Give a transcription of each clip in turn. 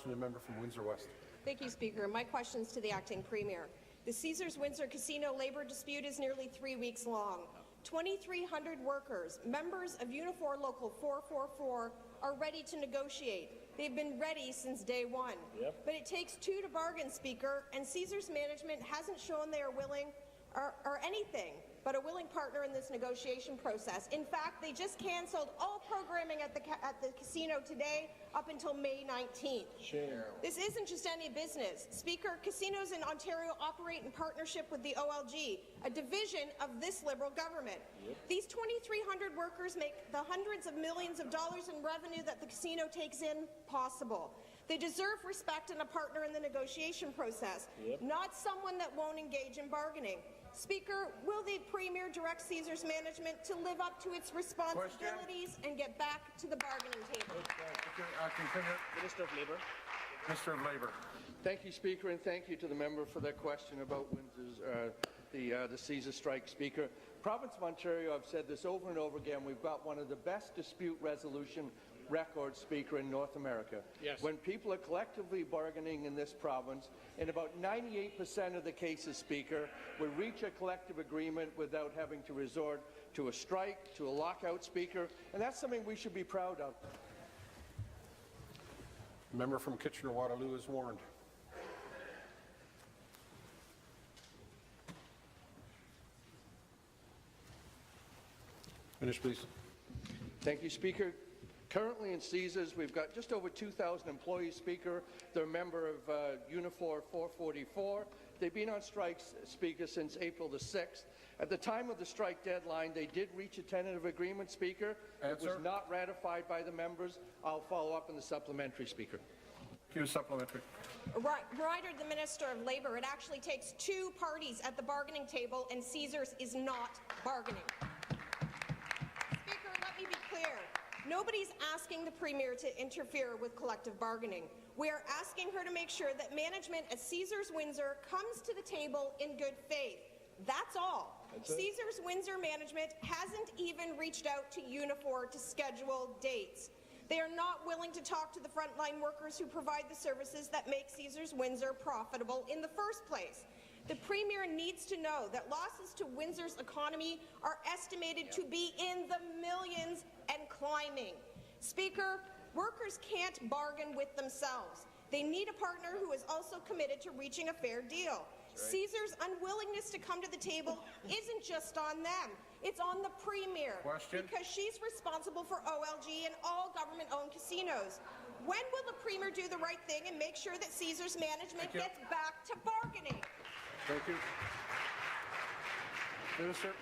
Question to the member from Windsor West. Thank you, Speaker. My question is to the Acting Premier. The Caesars Windsor Casino labour dispute is nearly 3 weeks long. 2,300 workers, members of Unifor Local 444, are ready to negotiate. They've been ready since day one. But it takes two to bargain, Speaker, and Caesars management hasn't shown they are willing or anything but a willing partner in this negotiation process. In fact, they just cancelled all programming at the casino today up until May 19th. This isn't just any business. Speaker, casinos in Ontario operate in partnership with the OLG, a division of this Liberal government. These 2,300 workers make the hundreds of millions of dollars in revenue that the casino takes in possible. They deserve respect and a partner in the negotiation process, not someone that won't engage in bargaining. Speaker, will the Premier direct Caesars management to live up to its responsibilities and get back to the bargaining table? Minister of Labour. Minister of Labour. Thank you, Speaker, and thank you to the member for that question about Windsor's, the Caesar strike, Speaker. Province of Ontario, I've said this over and over again, we've got one of the best dispute resolution records, Speaker, in North America. When people are collectively bargaining in this province, in about 98% of the cases, Speaker, we reach a collective agreement without having to resort to a strike, to a lockout, Speaker, and that's something we should be proud of. Member from Kitchener-Waterloo is warned. Finish, please. Thank you, Speaker. Currently in Caesars, we've got just over 2,000 employees, Speaker. They're a member of Unifor 444. They've been on strikes, Speaker, since April the 6th. At the time of the strike deadline, they did reach a tentative agreement, Speaker. It was not ratified by the members. I'll follow up in the supplementary, Speaker. Supplementary. Ryder, the Minister of Labour, it actually takes two parties at the bargaining table, and Caesars is not bargaining. Speaker, let me be clear. Nobody's asking the Premier to interfere with collective bargaining. We are asking her to make sure that management at Caesars Windsor comes to the table in good faith. That's all. Caesars Windsor management hasn't even reached out to Unifor to schedule dates. They are not willing to talk to the frontline workers who provide the services that make Caesars Windsor profitable in the first place. The Premier needs to know that losses to Windsor's economy are estimated to be in the millions and climbing. Speaker, workers can't bargain with themselves. They need a partner who is also committed to reaching a fair deal. Caesar's unwillingness to come to the table isn't just on them. It's on the Premier, because she's responsible for OLG and all government-owned casinos. When will the Premier do the right thing and make sure that Caesar's management gets back to bargaining? Thank you. Minister.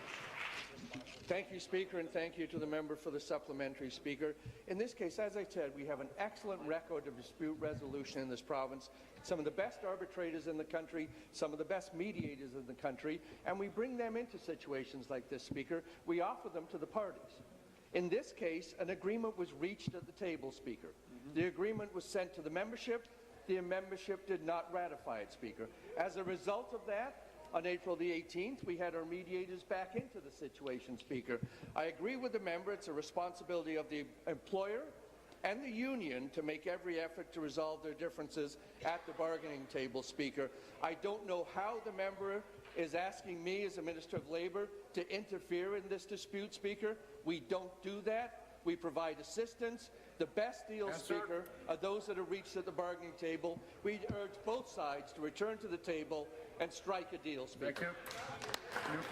Thank you, Speaker, and thank you to the member for the supplementary, Speaker. In this case, as I said, we have an excellent record of dispute resolution in this province, some of the best arbitrators in the country, some of the best mediators in the country, and we bring them into situations like this, Speaker. We offer them to the parties. In this case, an agreement was reached at the table, Speaker. The agreement was sent to the membership. The membership did not ratify it, Speaker. As a result of that, on April the 18th, we had our mediators back into the situation, Speaker. I agree with the member. It's a responsibility of the employer and the union to make every effort to resolve their differences at the bargaining table, Speaker. I don't know how the member is asking me as a Minister of Labour to interfere in this dispute, Speaker. We don't do that. We provide assistance. The best deals, Speaker, are those that are reached at the bargaining table. We urge both sides to return to the table and strike a deal, Speaker. Thank you.